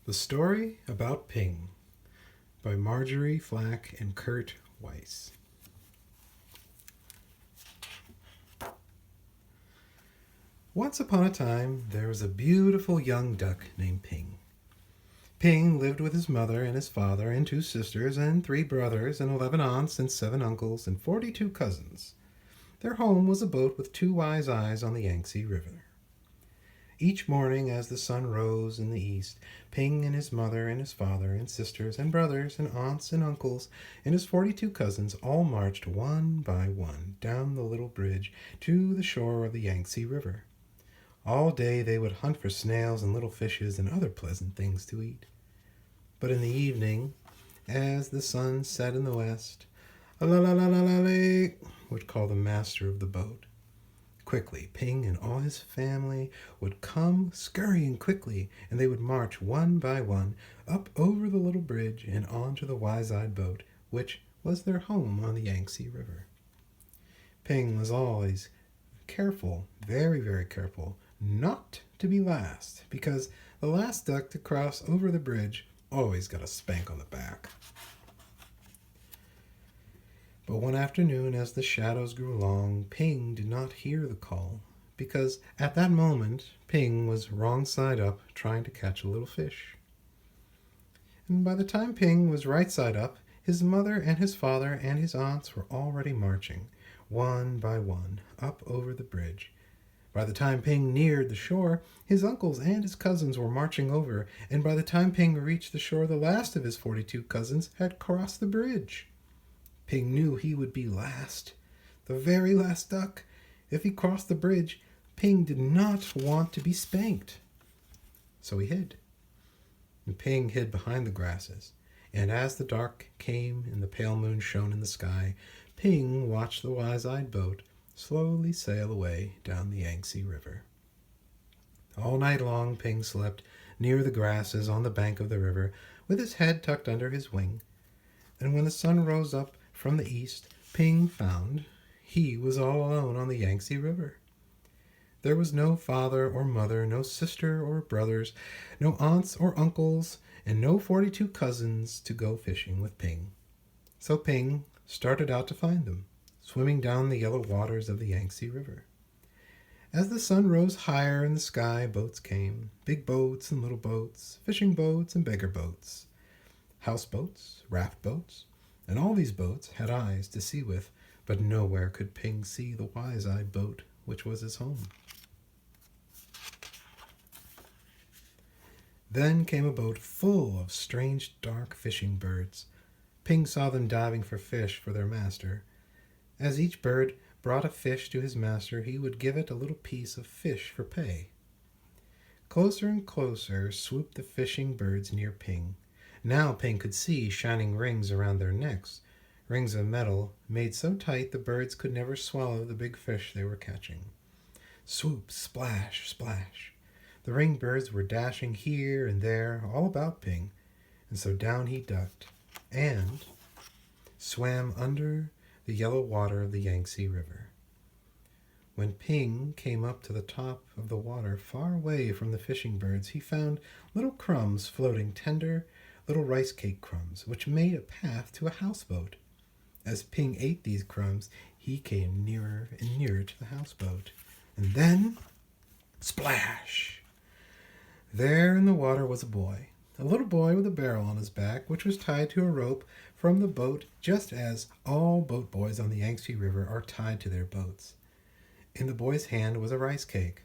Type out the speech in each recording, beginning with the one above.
The Story About Ping by Marjorie, Flack, and Kurt Wiese. Once upon a time, there was a beautiful young duck named Ping. Ping lived with his mother and his father and 2 sisters and 3 brothers and 11 aunts and 7 uncles and 42 cousins. Their home was a boat with 2 wise eyes on the Yangtze River. Each morning as the sun rose in the east, Ping and his mother and his father and sisters and brothers and aunts and uncles and his 42 cousins all marched one by one down the little bridge to the shore of the Yangtze River. All day they would hunt for snails and little fishes and other pleasant things to eat. But in the evening, as the sun set in the west, "La-la-la-la-la-la," would call the master of the boat. Quickly, Ping and all his family would come scurrying quickly, and they would march one by one up over the little bridge and onto the wise-eyed boat, which was their home on the Yangtze River. Ping was always careful, very, very careful, not to be last, because the last duck to cross over the bridge always got a spank on the back. But one afternoon, as the shadows grew long, Ping did not hear the call, because at that moment Ping was wrong side up trying to catch a little fish. And by the time Ping was right side up, his mother and his father and his aunts were already marching, one by one, up over the bridge. By the time Ping neared the shore, his uncles and his cousins were marching over, and by the time Ping reached the shore, the last of his 42 cousins had crossed the bridge. Ping knew he would be last, the very last duck. If he crossed the bridge, Ping did not want to be spanked. So he hid. And Ping hid behind the grasses, and as the dark came and the pale moon shone in the sky, Ping watched the wise-eyed boat slowly sail away down the Yangtze River. All night long Ping slept near the grasses on the bank of the river, with his head tucked under his wing. And when the sun rose up from the east, Ping found he was all alone on the Yangtze River. There was no father or mother, no sister or brothers, no aunts or uncles, and no 42 cousins to go fishing with Ping. So Ping started out to find them, swimming down the yellow waters of the Yangtze River. As the sun rose higher in the sky, boats came, big boats and little boats, fishing boats and beggar boats, houseboats, raft boats, and all these boats had eyes to see with, but nowhere could Ping see the wise-eyed boat which was his home. Then came a boat full of strange dark fishing birds. Ping saw them diving for fish for their master. As each bird brought a fish to his master, he would give it a little piece of fish for pay. Closer and closer swooped the fishing birds near Ping. Now Ping could see shining rings around their necks, rings of metal made so tight the birds could never swallow the big fish they were catching. Swoop, splash, splash. The ring birds were dashing here and there, all about Ping, and so down he ducked and swam under the yellow water of the Yangtze River. When Ping came up to the top of the water, far away from the fishing birds, he found little crumbs floating, tender little rice cake crumbs, which made a path to a houseboat. As Ping ate these crumbs, he came nearer and nearer to the houseboat. And then, splash! There in the water was a little boy with a barrel on his back, which was tied to a rope from the boat, just as all boat boys on the Yangtze River are tied to their boats. In the boy's hand was a rice cake.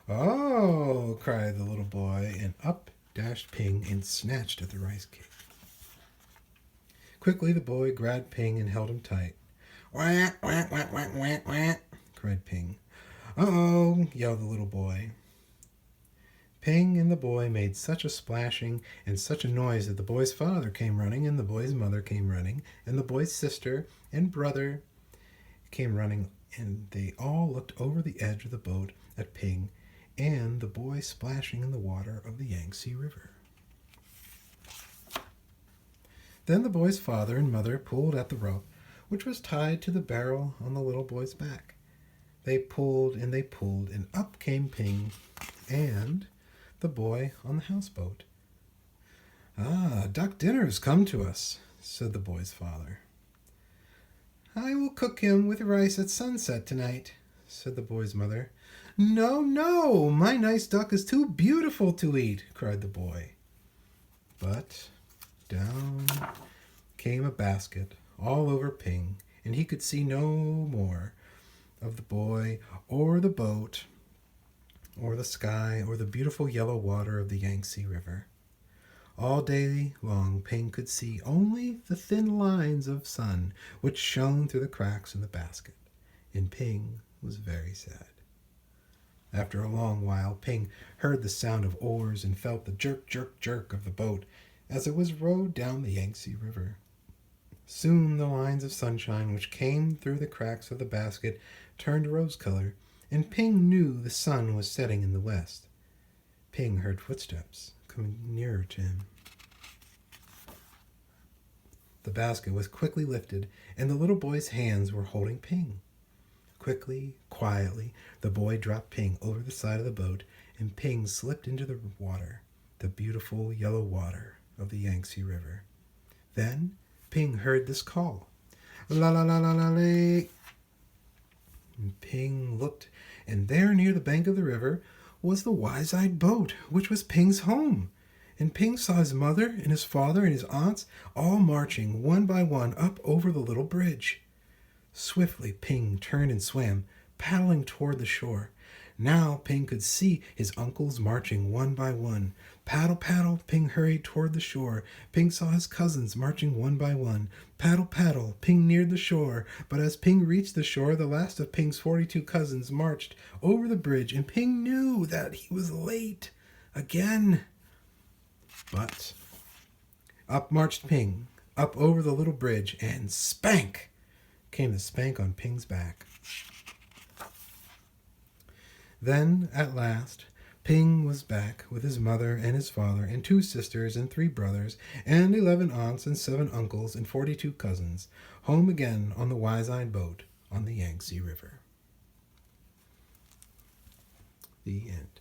"Oh!" cried the little boy, and up dashed Ping and snatched at the rice cake. Quickly the boy grabbed Ping and held him tight. "Wah, wah, wah, wah, wah, wah," cried Ping. "Uh-oh!" yelled the little boy. Ping and the boy made such a splashing and such a noise that the boy's father came running, and the boy's mother came running, and the boy's sister and brother came running, and they all looked over the edge of the boat at Ping and the boy splashing in the water of the Yangtze River. Then the boy's father and mother pulled at the rope, which was tied to the barrel on the little boy's back. They pulled, and up came Ping and the boy on the houseboat. Ah, duck dinner has come to us, said the boy's father. I will cook him with rice at sunset tonight, said the boy's mother. No, no, my nice duck is too beautiful to eat, cried the boy. But down came a basket all over Ping, and he could see no more of the boy or the boat or the sky or the beautiful yellow water of the Yangtze River. All day long Ping could see only the thin lines of sun which shone through the cracks in the basket, and Ping was very sad. After a long while, Ping heard the sound of oars and felt the jerk, jerk, jerk of the boat as it was rowed down the Yangtze River. Soon the lines of sunshine which came through the cracks of the basket turned rose color, and Ping knew the sun was setting in the west. Ping heard footsteps coming nearer to him. The basket was quickly lifted, and the little boy's hands were holding Ping. Quickly, quietly, the boy dropped Ping over the side of the boat, and Ping slipped into the water, the beautiful yellow water of the Yangtze River. Then Ping heard this call, la la la la la lay. And Ping looked, and there near the bank of the river was the wise-eyed boat, which was Ping's home. And Ping saw his mother and his father and his aunts all marching one by one up over the little bridge. Swiftly Ping turned and swam, paddling toward the shore. Now Ping could see his uncles marching one by one. Paddle, paddle, Ping hurried toward the shore. Ping saw his cousins marching one by one. Paddle, paddle, Ping neared the shore. But as Ping reached the shore, the last of Ping's 42 cousins marched over the bridge, and Ping knew that he was late again. But up marched Ping, up over the little bridge, and spank came the spank on Ping's back. Then, at last, Ping was back with his mother and his father and 2 sisters and 3 brothers and 11 aunts and 7 uncles and 42 cousins, home again on the wise-eyed boat on the Yangtze River. The end.